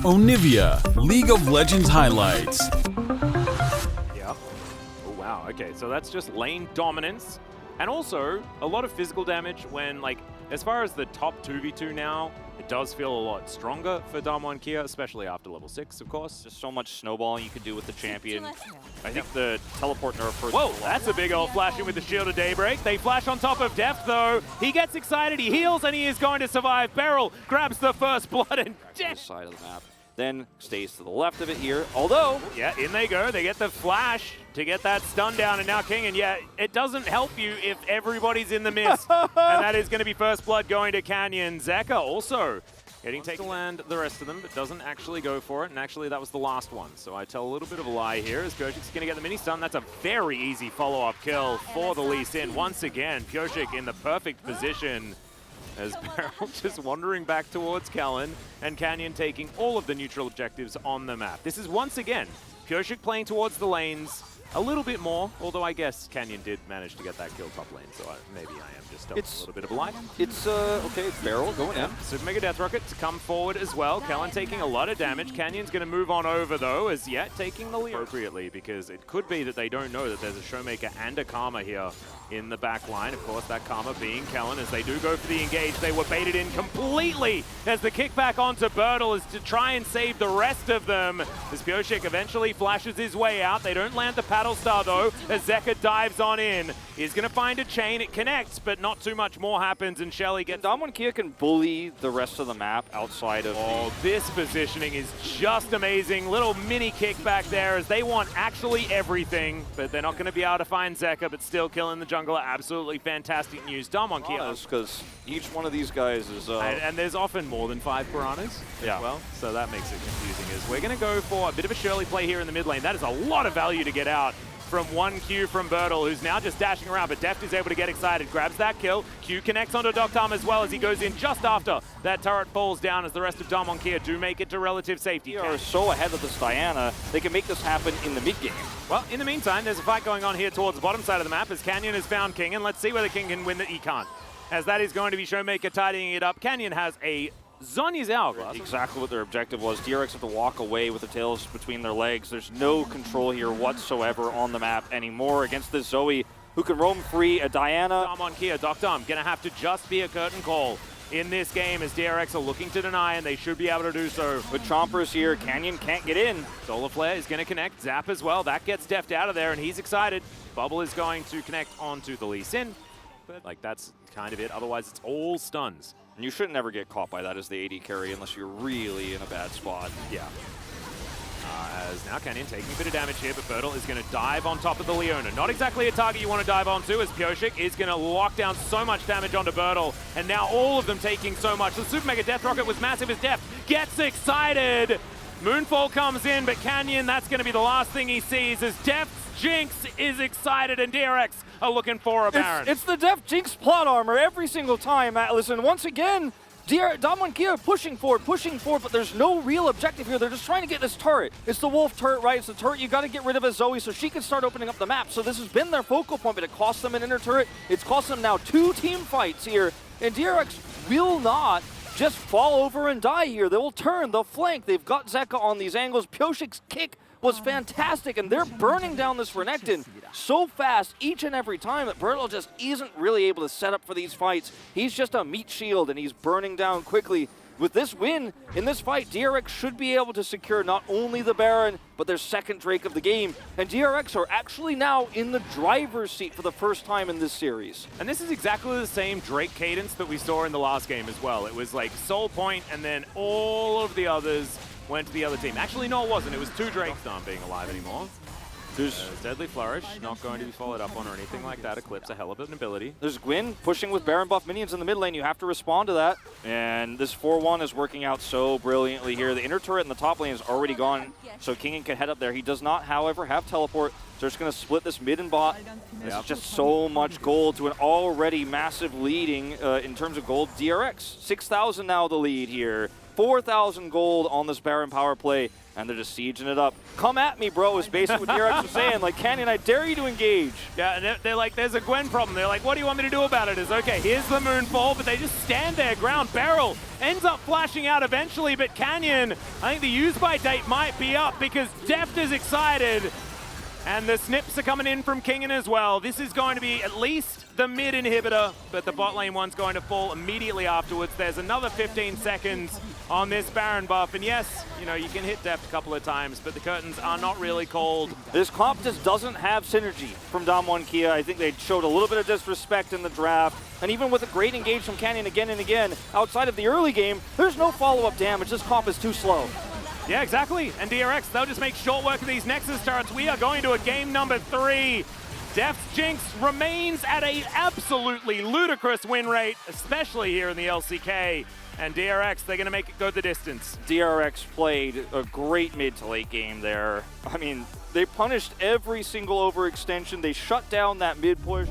Onivia, League of Legends highlights. Yep. Oh, wow. Okay, so that's just lane dominance. And also, a lot of physical damage when, like, as far as the top 2v2 now, it does feel a lot stronger for W5D2, especially after level 6, of course. Just so much snowballing you could do with the champion. I think the teleport nerf for... Whoa, that's a big old flash in with the Shield of Daybreak. They flash on top of Deft, though. He gets excited, he heals, and he is going to survive. Beryl grabs the first blood and This side of the map. Then stays to the left of it here, although... Yeah, in they go. They get the flash to get that stun down, and now King. And yeah, it doesn't help you if everybody's in the mist. And that is going to be first blood going to Canyon. Zeka also getting taken to land the rest of them, but doesn't actually go for it. And actually, that was the last one. So I tell a little bit of a lie here as Pyosic's going to get the mini stun. That's a very easy follow-up kill for the Lee Sin. Once again, Pyosic in the perfect position as Beryl just wandering back towards Kellen, and Canyon taking all of the neutral objectives on the map. This is once again Pyosic playing towards the lanes a little bit more, although I guess Canyon did manage to get that kill top lane, so maybe I am just telling a little bit of a lie. It's, okay, it's Beryl going in. Super Mega Death Rocket to come forward as well. Kellen taking a lot of damage. Canyon's going to move on over, though, as yet taking the lead appropriately, because it could be that they don't know that there's a Showmaker and a Karma here in the back line. Of course, that Karma being Kellen, as they do go for the engage. They were baited in completely as the kickback onto Bertle is to try and save the rest of them. As Pyosic eventually flashes his way out. They don't land the Paddle Star, though, as Zeka dives on in. He's going to find a chain. It connects, but not too much more happens, and Shelly gets... W5D2 can bully the rest of the map outside of this positioning is just amazing. Little mini kickback there as they want actually everything, but they're not going to be able to find Zeka, but still killing the jungler. Absolutely fantastic news. W5D2. Because each one of these guys is... And there's often more than 5 piranhas as well, so that makes it confusing. As we're going to go for a bit of a Shirley play here in the mid lane. That is a lot of value to get out from one Q from Bertle, who's now just dashing around, but Deft is able to get excited, grabs that kill. Q connects onto Doctarm as well as he goes in just after that turret falls down, as the rest of W5D2 do make it to relative safety. They are so ahead of this Diana, they can make this happen in the mid game. Well, in the meantime, there's a fight going on here towards the bottom side of the map as Canyon has found King, and let's see whether King can win it. He can't, as that is going to be Showmaker tidying it up. Canyon has a Zhonya's Hourglass. Exactly what their objective was. DRX have to walk away with the tails between their legs. There's no control here whatsoever on the map anymore against this Zoe, who can roam free. A Diana. On Doctarm gonna have to just be a curtain call in this game as DRX are looking to deny, and they should be able to do so. With Chompers here, Canyon can't get in. Solar Flare is gonna connect. Zap as well. That gets Deft out of there, and he's excited. Bubble is going to connect onto the Lee Sin, but like that's kind of it. Otherwise, it's all stuns. And you should never get caught by that as the AD carry unless you're really in a bad spot. Yeah. As now Canyon taking a bit of damage here, but Bertle is going to dive on top of the Leona. Not exactly a target you want to dive onto, as Pyosic is going to lock down so much damage onto Bertle, and now all of them taking so much. The Super Mega Death Rocket was massive as Deft gets excited. Moonfall comes in, but Canyon, that's going to be the last thing he sees as Deft's Jinx is excited, and DRX are looking for a Baron. It's the Deft Jinx plot armor every single time, Atlas, and once again, W5D2 pushing forward, but there's no real objective here. They're just trying to get this turret. It's the Wolf turret, right? It's the turret you got to get rid of as Zoe so she can start opening up the map. So this has been their focal point, but it cost them an inner turret. It's cost them now 2 team fights here, and DRX will not just fall over and die here. They will turn, they'll flank. They've got Zeka on these angles. Pyosic's kick was fantastic, and they're burning down this Renekton so fast each and every time that Bertle just isn't really able to set up for these fights. He's just a meat shield, and he's burning down quickly. With this win in this fight, DRX should be able to secure not only the Baron, but their second Drake of the game. And DRX are actually now in the driver's seat for the first time in this series. And this is exactly the same Drake cadence that we saw in the last game as well. It was like Soul Point, and then all of the others went to the other team. Actually, no, it wasn't. It was 2 Drakes aren't being alive anymore. There's Deadly Flourish, not going to be followed up on or anything like that. Eclipse, a hell of an ability. There's Gwyn pushing with Baron buff minions in the mid lane. You have to respond to that. And this 4-1 is working out so brilliantly here. The inner turret in the top lane is already gone, so King can head up there. He does not, however, have teleport. So they're just going to split this mid and bot. This is just so much gold to an already massive leading in terms of gold. DRX, 6,000 now the lead here. 4,000 gold on this Baron power play, and they're just sieging it up. Come at me, bro, is basically what DRX was saying. Like, Canyon, I dare you to engage. Yeah, and they're like, there's a Gwen problem. They're like, what do you want me to do about it? It's okay, here's the Moonfall, but they just stand their ground. Beryl ends up flashing out eventually, but Canyon, I think the use-by date might be up because Deft is excited. And the snips are coming in from Kingen as well. This is going to be at least the mid inhibitor, but the bot lane one's going to fall immediately afterwards. There's another 15 seconds on this Baron buff. And yes, you know, you can hit Deft a couple of times, but the curtains are not really called. This comp just doesn't have synergy from Damwon Kia. I think they showed a little bit of disrespect in the draft. And even with a great engage from Canyon again and again, outside of the early game, there's no follow-up damage. This comp is too slow. Yeah, exactly. And DRX, they'll just make short work of these Nexus turrets. We are going to a game number 3. Deft's Jinx remains at an absolutely ludicrous win rate, especially here in the LCK. And DRX, they're going to make it go the distance. DRX played a great mid to late game there. I mean, they punished every single overextension. They shut down that mid push.